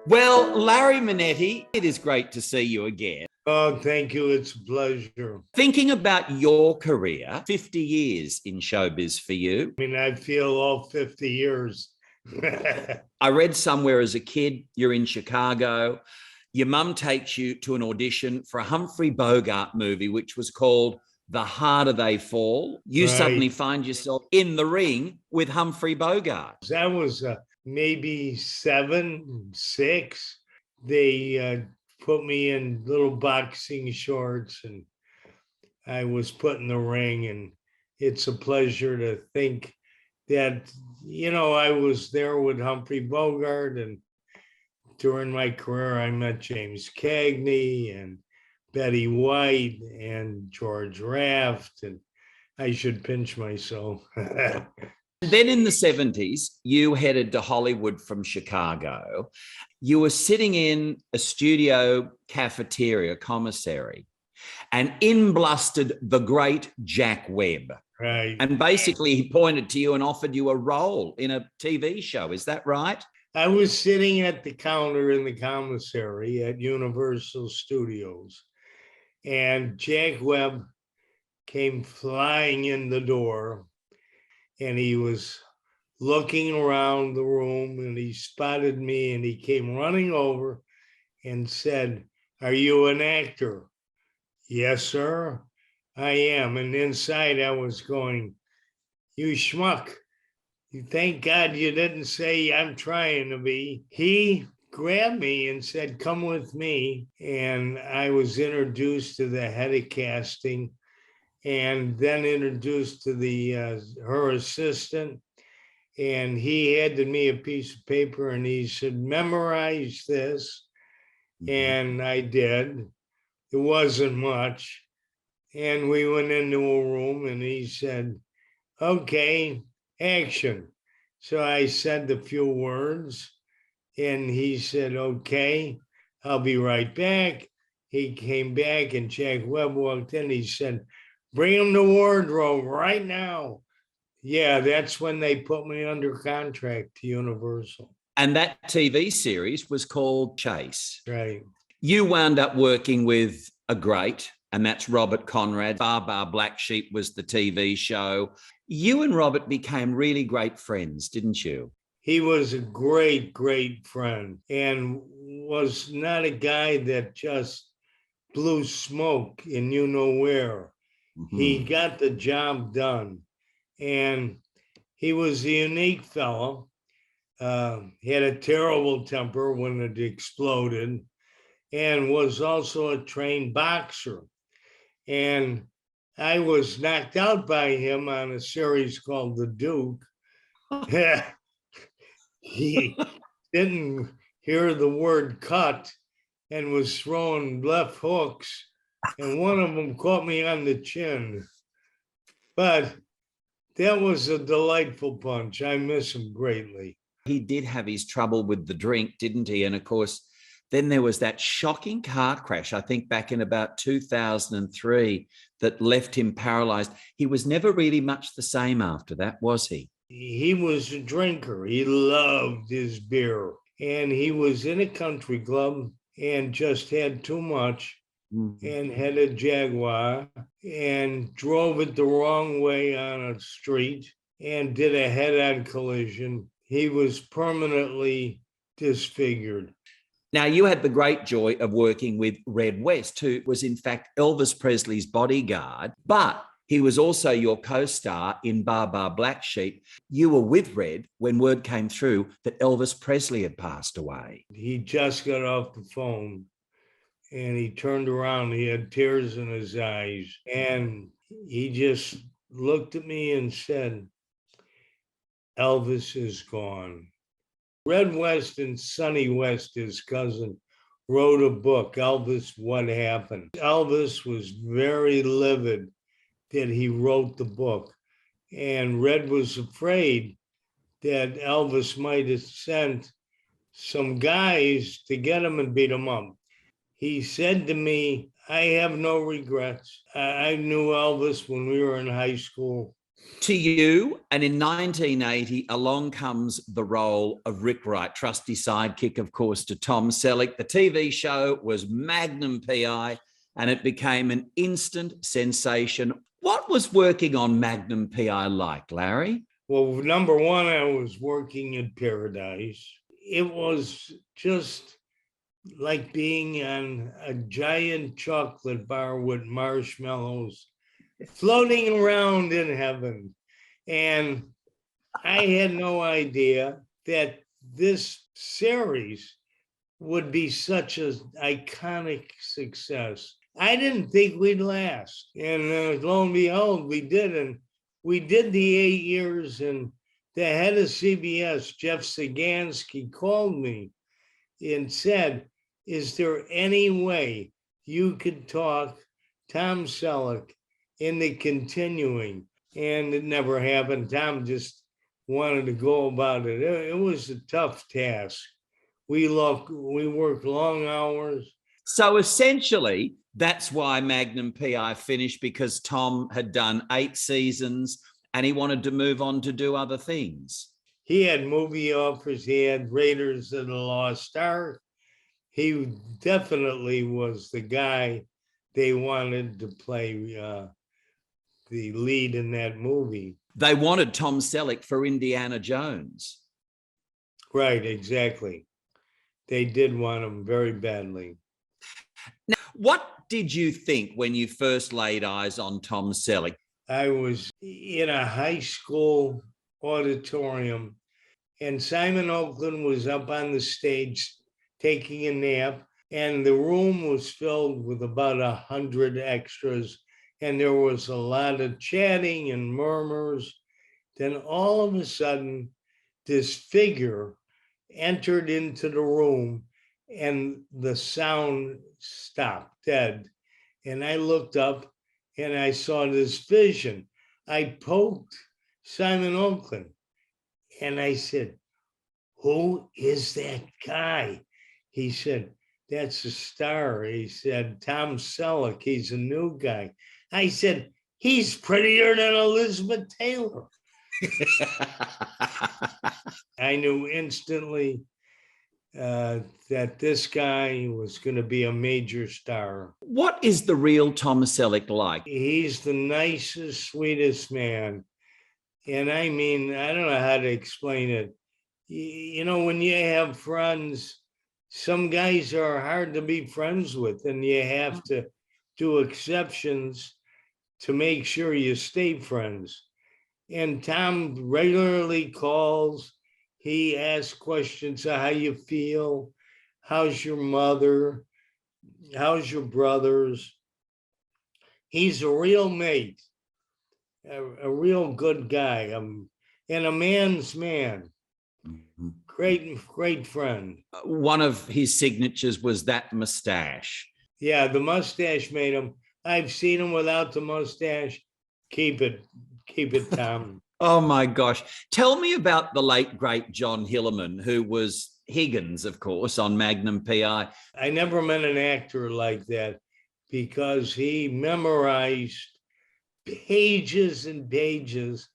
Well, Larry Manetti, it is great to see you again. Oh, thank you. It's a pleasure. Thinking about your career, 50 years in showbiz for you. I mean, I feel all 50 years. I read somewhere as a kid, you're in Chicago. Your mum takes you to an audition for a Humphrey Bogart movie, which was called The Harder They Fall. You Right. suddenly find yourself in the ring with Humphrey Bogart. That was maybe 7, 6. They put me in little boxing shorts and I was put in the ring. And it's a pleasure to think that, I was there with Humphrey Bogart. And during my career, I met James Cagney and Betty White and George Raft, and I should pinch myself. Then in the 70s, you headed to Hollywood from Chicago. You were sitting in a studio cafeteria commissary, and in blustered the great Jack Webb. Right. And basically, he pointed to you and offered you a role in a TV show. Is that right? I was sitting at the counter in the commissary at Universal Studios, and Jack Webb came flying in the door, and he was looking around the room, and he spotted me, and he came running over and said, "Are you an actor?" "Yes, sir, I am." And inside I was going, "You schmuck. You thank God you didn't say I'm trying to be." He grabbed me and said, "Come with me." And I was introduced to the head of casting and then introduced to her assistant. And he handed me a piece of paper and he said, "Memorize this." And I did. It wasn't much. And we went into a room and he said, "Okay, action." So I said a few words and he said, "Okay, I'll be right back." He came back and Jack Webb walked in. He said, "Bring him to wardrobe right now." Yeah, that's when they put me under contract to Universal. And that TV series was called Chase. Right. You wound up working with a great, and that's Robert Conrad. Baa Baa Black Sheep was the TV show. You and Robert became really great friends, didn't you? He was a great, great friend and was not a guy that just blew smoke and you know where. Mm-hmm. He got the job done. And he was a unique fellow. He had a terrible temper when it exploded and was also a trained boxer. And I was knocked out by him on a series called The Duke. He didn't hear the word cut and was throwing left hooks. And one of them caught me on the chin. But that was a delightful punch. I miss him greatly. He did have his trouble with the drink, didn't he? And of course, then there was that shocking car crash, I think back in about 2003, that left him paralyzed. He was never really much the same after that, was he? He was a drinker. He loved his beer. And he was in a country club and just had too much. And had a Jaguar and drove it the wrong way on a street and did a head-on collision. He was permanently disfigured. Now, you had the great joy of working with Red West, who was in fact Elvis Presley's bodyguard, but he was also your co-star in Baa Baa Black Sheep. You were with Red when word came through that Elvis Presley had passed away. He just got off the phone. And he turned around, he had tears in his eyes, and he just looked at me and said, "Elvis is gone." Red West and Sonny West, his cousin, wrote a book, Elvis, What Happened? Elvis was very livid that he wrote the book, and Red was afraid that Elvis might have sent some guys to get him and beat him up. He said to me, "I have no regrets. I knew Elvis when we were in high school. to you. And in 1980, along comes the role of Rick Wright, trusty sidekick, of course, to Tom Selleck. The TV show was Magnum P.I., and it became an instant sensation. What was working on Magnum P.I. like, Larry? Well, number one, I was working in paradise. It was just like being on a giant chocolate bar with marshmallows floating around in heaven. And I had no idea that this series would be such an iconic success. I didn't think we'd last. And lo and behold, we did. And we did the 8 years. And the head of CBS, Jeff Sagansky, called me and said, is there any way you could talk Tom Selleck into continuing? And it never happened. Tom just wanted to go about it. It was a tough task. We worked long hours. So essentially, that's why Magnum P.I. finished, because Tom had done 8 seasons and he wanted to move on to do other things. He had movie offers. He had Raiders of the Lost Ark. He definitely was the guy they wanted to play the lead in that movie. They wanted Tom Selleck for Indiana Jones. Right, exactly. They did want him very badly. Now, what did you think when you first laid eyes on Tom Selleck? I was in a high school auditorium, and Simon Oakland was up on the stage taking a nap, and the room was filled with about 100 extras, and there was a lot of chatting and murmurs. Then all of a sudden, this figure entered into the room, and the sound stopped dead. And I looked up and I saw this vision. I poked Simon Oakland and I said, who is that guy? He said, that's a star. He said, Tom Selleck, he's a new guy. I said, he's prettier than Elizabeth Taylor. I knew instantly that this guy was going to be a major star. What is the real Tom Selleck like? He's the nicest, sweetest man. And I mean, I don't know how to explain it. You know, when you have friends, some guys are hard to be friends with, and you have to do exceptions to make sure you stay friends. And Tom regularly calls. He asks questions of how you feel, how's your mother, how's your brothers. He's a real mate, a real good guy, and a man's man. Great friend. One of his signatures was that mustache. Yeah, the mustache made him. I've seen him without the mustache. Keep it, Tom. Oh my gosh. Tell me about the late, great John Hillerman, who was Higgins, of course, on Magnum P.I. I never met an actor like that, because he memorized pages and pages,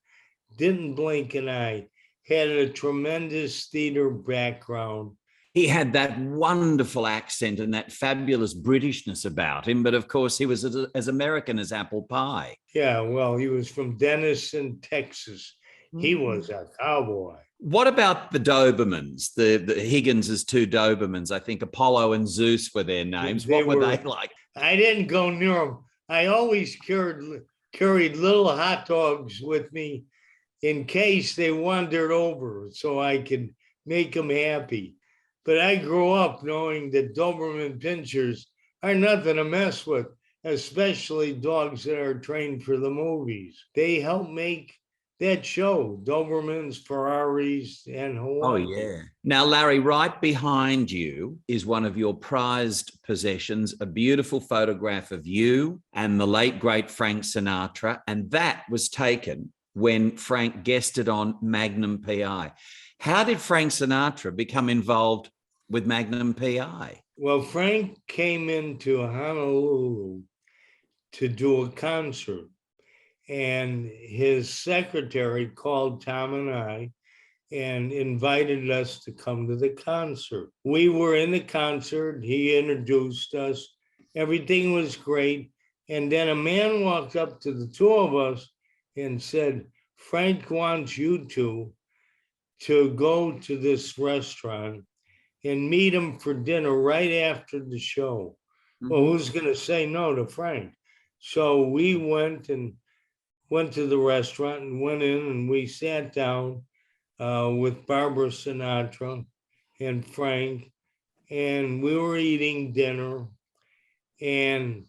didn't blink an eye, had a tremendous theater background. He had that wonderful accent and that fabulous Britishness about him, but of course he was as American as apple pie. Yeah, well, he was from Denison, Texas. He was a cowboy. What about the Dobermans, the Higgins's 2 Dobermans? I think Apollo and Zeus were their names. What were they like? I didn't go near them. I always carried little hot dogs with me in case they wandered over, so I could make them happy. But I grew up knowing that Doberman pinschers are nothing to mess with, especially dogs that are trained for the movies. They help make that show, Dobermans, Ferraris, and Hawaii. Oh, yeah. Now, Larry, right behind you is one of your prized possessions, a beautiful photograph of you and the late, great Frank Sinatra. And that was taken when Frank guested on Magnum P.I. How did Frank Sinatra become involved with Magnum P.I.? Well, Frank came into Honolulu to do a concert, and his secretary called Tom and I and invited us to come to the concert. We were in the concert. He introduced us. Everything was great. And then a man walked up to the two of us and said, Frank wants you to go to this restaurant and meet him for dinner right after the show. Well, who's going to say no to Frank? So we went to the restaurant and went in, and we sat down with Barbara Sinatra and Frank, and we were eating dinner, and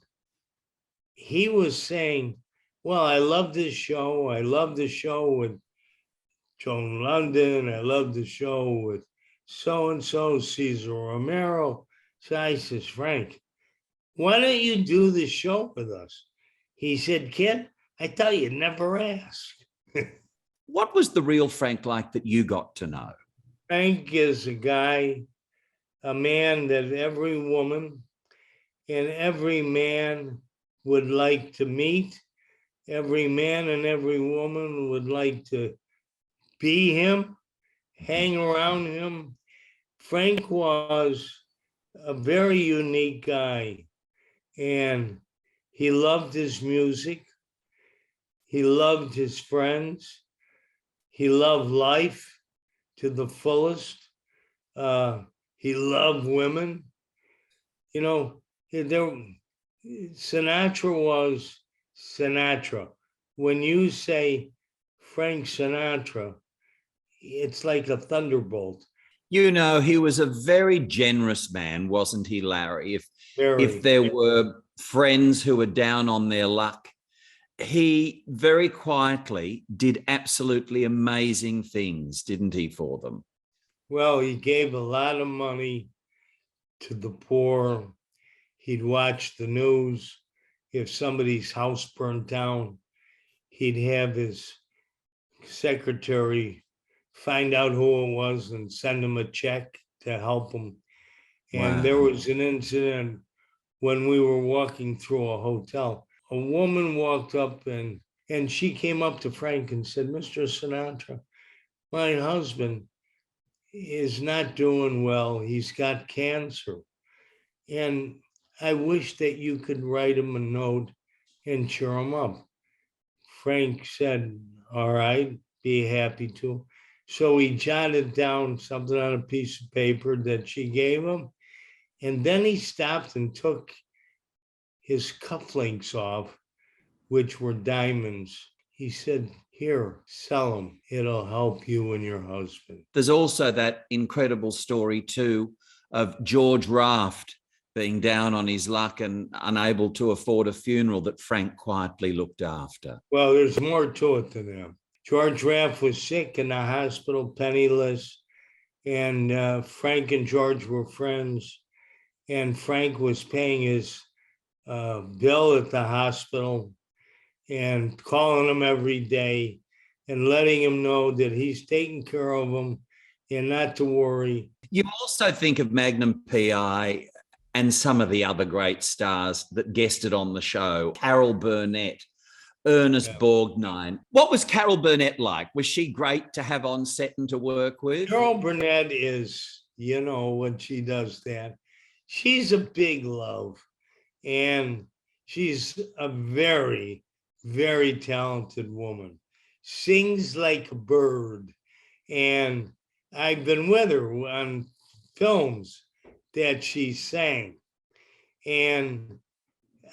he was saying, well, I love this show. I love the show with Joan London. I love the show with so-and-so, Cesar Romero. So I says, Frank, why don't you do the show with us? He said, kid, I thought you'd never ask. What was the real Frank like that you got to know? Frank is a guy, a man that every woman and every man would like to meet. Every man and every woman would like to be him, hang around him. Frank was a very unique guy, and he loved his music. He loved his friends. He loved life to the fullest. He loved women. You know, Sinatra was Sinatra. When you say Frank Sinatra, it's like a thunderbolt. You know, he was a very generous man, wasn't he, Larry? Very. If there were friends who were down on their luck, he very quietly did absolutely amazing things, didn't he, for them? Well, he gave a lot of money to the poor. He'd watch the news. If somebody's house burned down, he'd have his secretary find out who it was and send him a check to help him. And Wow. there was an incident when we were walking through a hotel. A woman walked up and she came up to Frank and said, Mr. Sinatra, my husband is not doing well. He's got cancer. And I wish that you could write him a note and cheer him up. Frank said, all right, be happy to. So he jotted down something on a piece of paper that she gave him. And then he stopped and took his cufflinks off, which were diamonds. He said, here, sell them. It'll help you and your husband. There's also that incredible story too of George Raft being down on his luck and unable to afford a funeral that Frank quietly looked after. Well, there's more to it than that. George Raft was sick in the hospital, penniless, and Frank and George were friends, and Frank was paying his bill at the hospital and calling him every day and letting him know that he's taking care of him and not to worry. You also think of Magnum P.I. and some of the other great stars that guested on the show. Carol Burnett, Ernest Borgnine. What was Carol Burnett like? Was she great to have on set and to work with? Carol Burnett is, you know, when she does that, she's a big love. And she's a very, very talented woman. Sings like a bird. And I've been with her on films that she sang. And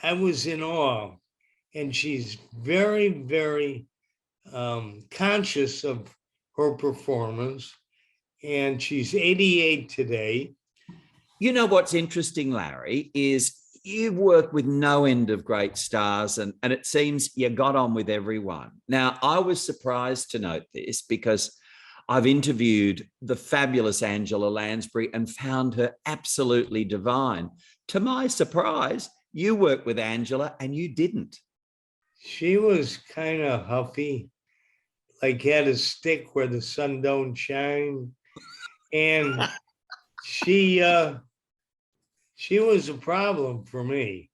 I was in awe. And she's very, very conscious of her performance. And she's 88 today. You know what's interesting, Larry, is you've worked with no end of great stars, and it seems you got on with everyone. Now, I was surprised to note this because I've interviewed the fabulous Angela Lansbury and found her absolutely divine. To my surprise, you worked with Angela and you didn't. She was kind of huffy, like had a stick where the sun don't shine. And she was a problem for me.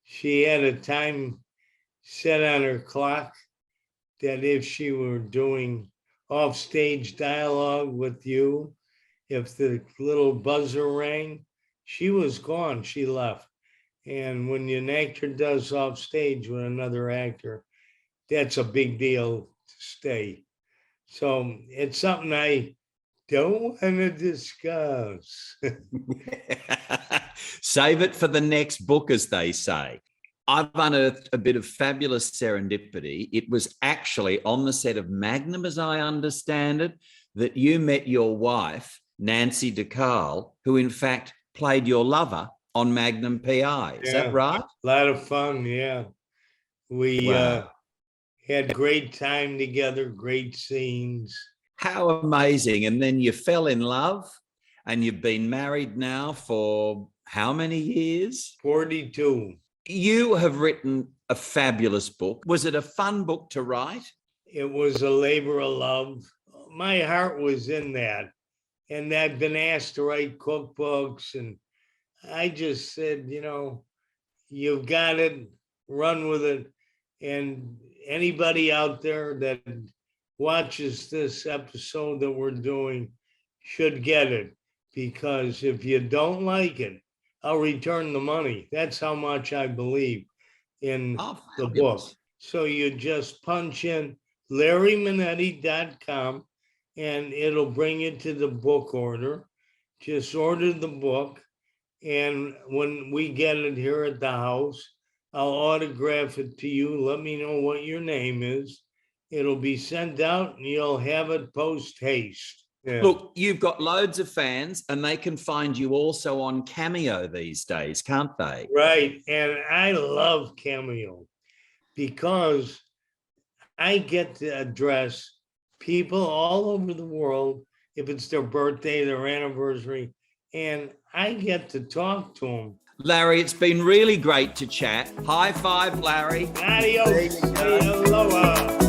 She had a time set on her clock that if she were doing offstage dialogue with you, if the little buzzer rang, she was gone. She left. And when an actor does offstage with another actor, that's a big deal to stay. So it's something I don't want to discuss. Save it for the next book, as they say. I've unearthed a bit of fabulous serendipity. It was actually on the set of Magnum, as I understand it, that you met your wife, Nancy DeCarle, who in fact played your lover on Magnum P.I. Is that right? A lot of fun, yeah. We had a great time together, great scenes. How amazing. And then you fell in love, and you've been married now for how many years? 42. You have written a fabulous book. Was it a fun book to write? It was a labor of love. My heart was in that. And I've been asked to write cookbooks, and I just said, you've got it, run with it. And anybody out there that watches this episode that we're doing should get it, because if you don't like it, I'll return the money. That's how much I believe in the book. So you just punch in LarryManetti.com and it'll bring you to the book order. Just order the book. And when we get it here at the house, I'll autograph it to you. Let me know what your name is. It'll be sent out and you'll have it post haste. Yeah. Look, you've got loads of fans, and they can find you also on Cameo these days, can't they? Right. And I love Cameo because I get to address people all over the world, if it's their birthday, their anniversary, and I get to talk to them. Larry, it's been really great to chat. High five, Larry. Adios. Aloha.